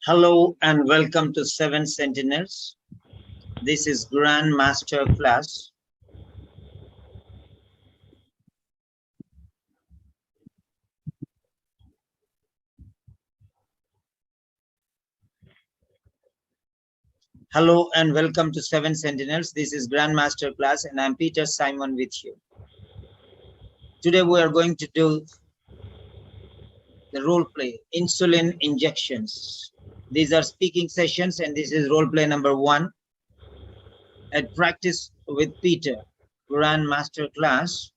Hello and welcome to Seven Sentinels. This is Grand Master class. Hello and welcome to Seven Sentinels. This is Grand Master class and I'm Peter Simon with you. Today we are going to do the role play, insulin injections. These are speaking sessions and this is role play number 1 at Practice with Peter, Grand Master class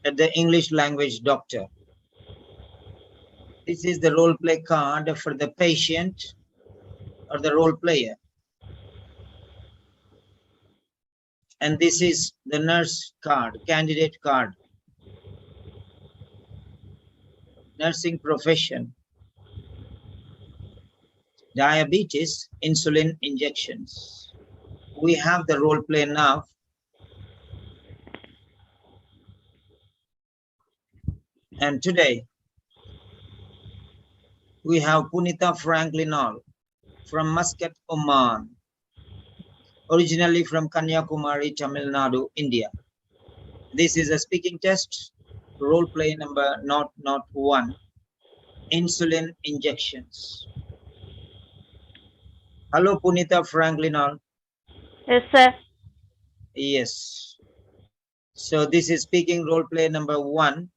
at the English language doctor. This is the role play card for the patient or the role player. And this is the nurse card, candidate card. Nursing profession. Diabetes, insulin injections. We have the role play now. And today, we have Punitha Franklinal from Muscat, Oman. Originally from Kanyakumari, Tamil Nadu, India. This is a speaking test, role play number 001, insulin injections. Hello, Punitha Franklinal. Yes, sir. Yes. So this is speaking role play number 1,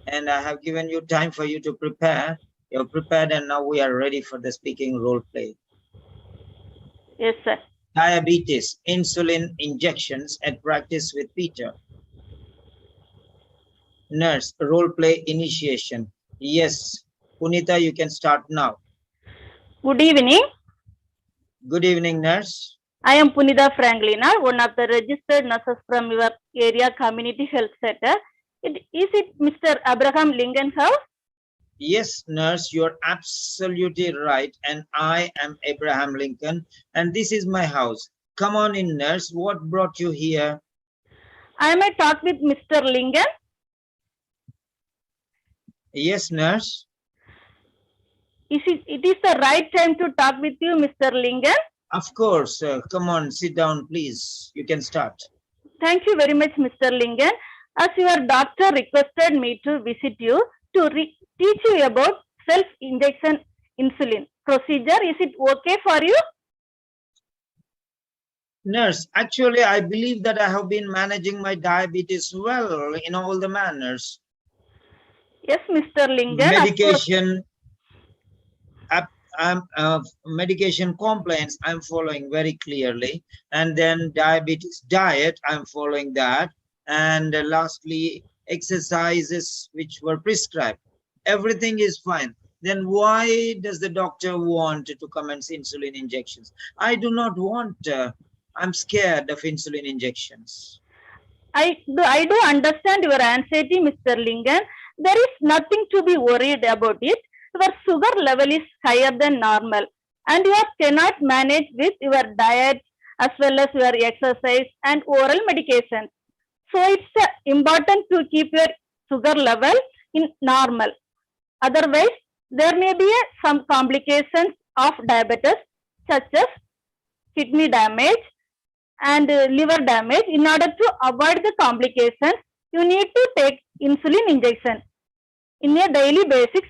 and I have given you time for you to prepare. You're prepared, and now we are ready for the speaking role play. Yes, sir. Diabetes, insulin injections at Practice with Peter. Nurse, role play initiation. Yes, Punitha, you can start now. Good evening. Good evening, nurse. I am Punitha Franklinal, one of the registered nurses from your area community health center. Is it Mr. Abraham Lincoln's house? Yes, nurse, you're absolutely right. And I am Abraham Lincoln, and this is my house. Come on in, nurse. What brought you here? I may talk with Mr. Lincoln. Yes, nurse. It is the right time to talk with you, Mr. Lincoln? Of course. Come on, sit down, please. You can start. Thank you very much, Mr. Lincoln. As your doctor requested me to visit you to teach you about self-injection insulin procedure. Is it okay for you? Nurse, actually, I believe that I have been managing my diabetes well in all the manners. Yes, Mr. Lincoln. Medication, medication complaints, I'm following very clearly. And then diabetes diet, I'm following that. And lastly, exercises which were prescribed. Everything is fine. Then why does the doctor want to commence insulin injections? I do not want, I'm scared of insulin injections. I do understand your anxiety, Mr. Lincoln. There is nothing to be worried about it. Your sugar level is higher than normal and you cannot manage with your diet as well as your exercise and oral medication. So it's important to keep your sugar level in normal. Otherwise, there may be some complications of diabetes such as kidney damage and liver damage. In order to avoid the complications, you need to take insulin injection in a daily basis.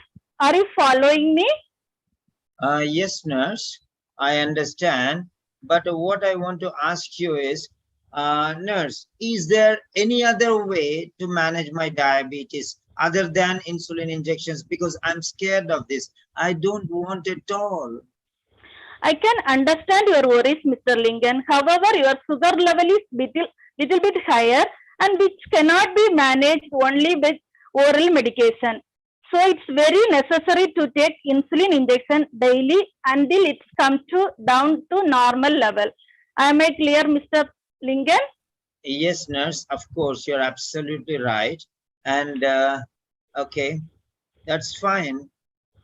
Are you following me? Yes, nurse, I understand. But what I want to ask you is, nurse, is there any other way to manage my diabetes other than insulin injections? Because I'm scared of this. I don't want it at all. I can understand your worries, Mr. Lincoln. However, your sugar level is little bit higher and which cannot be managed only with oral medication. So it's very necessary to take insulin injection daily until it's come down to normal level. Am I clear, Mr. Lincoln? Yes, nurse, of course, you're absolutely right. And okay, that's fine.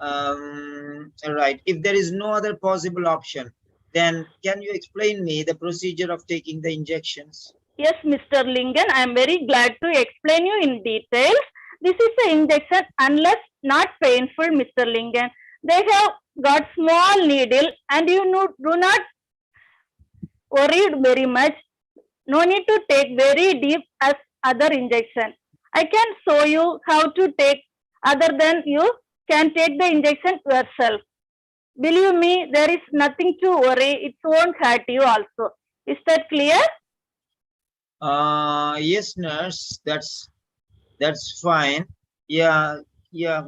Right. If there is no other possible option, then can you explain me the procedure of taking the injections? Yes, Mr. Lincoln, I am very glad to explain you in details. This is the injection unless not painful, Mr. Lincoln. They have got small needle and you do not worried very much. No need to take very deep as other injection. I can show you how to take other than you can take the injection yourself. Believe me, there is nothing to worry. It won't hurt you also. Is that clear? Yes, nurse. That's fine. Yeah, yeah.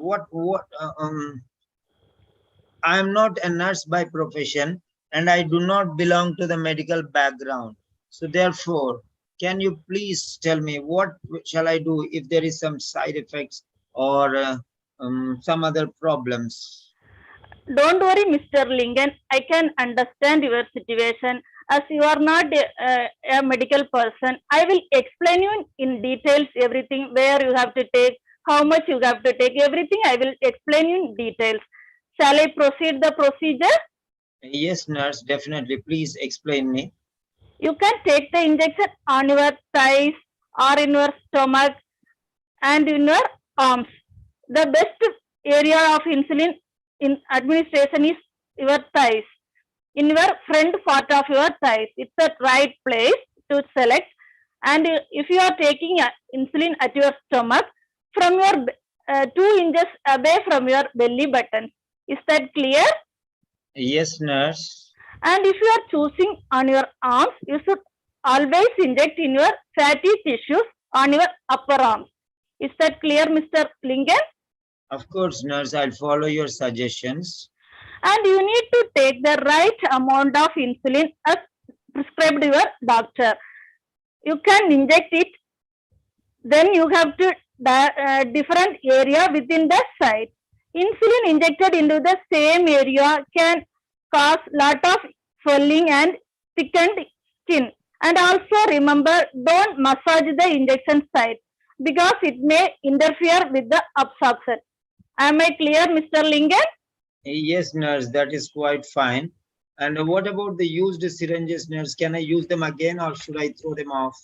I am not a nurse by profession, and I do not belong to the medical background. So therefore, can you please tell me what shall I do if there is some side effects or some other problems? Don't worry, Mr. Lingan. I can understand your situation. As you are not a medical person, I will explain you in details everything where you have to take, how much you have to take, everything I will explain you in details. Shall I proceed the procedure? Yes, nurse, definitely. Please explain me. You can take the injection on your thighs or in your stomach and in your arms. The best area of insulin in administration is your thighs. In your front part of your thighs, it's the right place to select. And if you are taking insulin at your stomach, from your 2 inches away from your belly button. Is that clear? Yes, nurse. And if you are choosing on your arms, you should always inject in your fatty tissues on your upper arms. Is that clear, Mr. Lingan? Of course, nurse, I'll follow your suggestions. And you need to take the right amount of insulin as prescribed your doctor. You can inject it, then you have to different area within the site. Insulin injected into the same area can cause lot of swelling and thickened skin. And also remember, don't massage the injection site because it may interfere with the absorption. Am I clear, Mr. Lingan? Yes, nurse, that is quite fine. And what about the used syringes, nurse? Can I use them again or should I throw them off?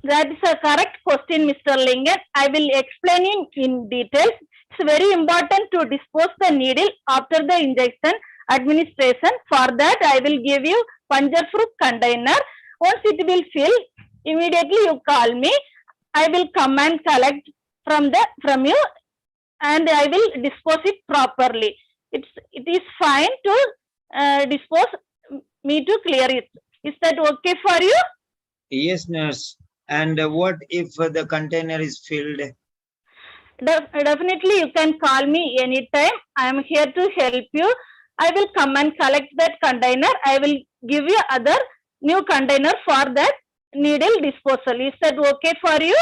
That is a correct question, Mr. Lingan. I will explain in details. It's very important to dispose the needle after the injection administration. For that, I will give you puncture-proof container. Once it will fill, immediately you call me. I will come and collect from you, and I will dispose it properly. It is fine to dispose me to clear it. Is that okay for you? Yes, nurse. And what if the container is filled? Definitely, you can call me anytime. I am here to help you. I will come and collect that container. I will give you other new container for that needle disposal. Is that okay for you?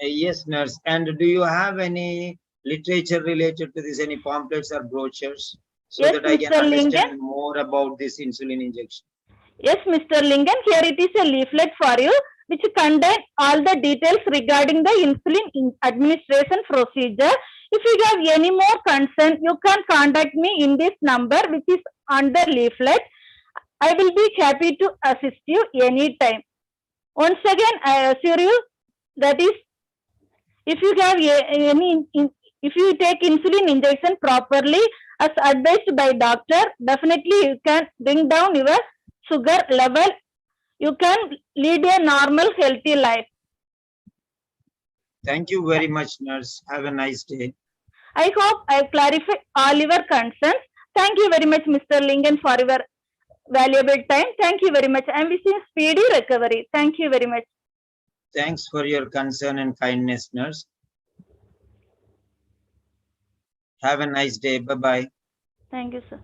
Yes, nurse. And do you have any literature related to this, any pamphlets or brochures, so Yes, that I can Mr. understand Lingan. more about this insulin injection? Yes, Mr. Lingan. Here it is a leaflet for you, which contain all the details regarding the insulin administration procedure. If you have any more concern, you can contact me in this number, which is on the leaflet. I will be happy to assist you anytime. Once again, I assure you that is, if you have if you take insulin injection properly as advised by doctor, definitely you can bring down your sugar level. You can lead a normal, healthy life. Thank you very much, nurse. Have a nice day. I hope I clarified all your concerns. Thank you very much, Mr. Lingan, for your valuable time. Thank you very much. I am wishing speedy recovery. Thank you very much. Thanks for your concern and kindness, nurse. Have a nice day. Bye-bye. Thank you, sir.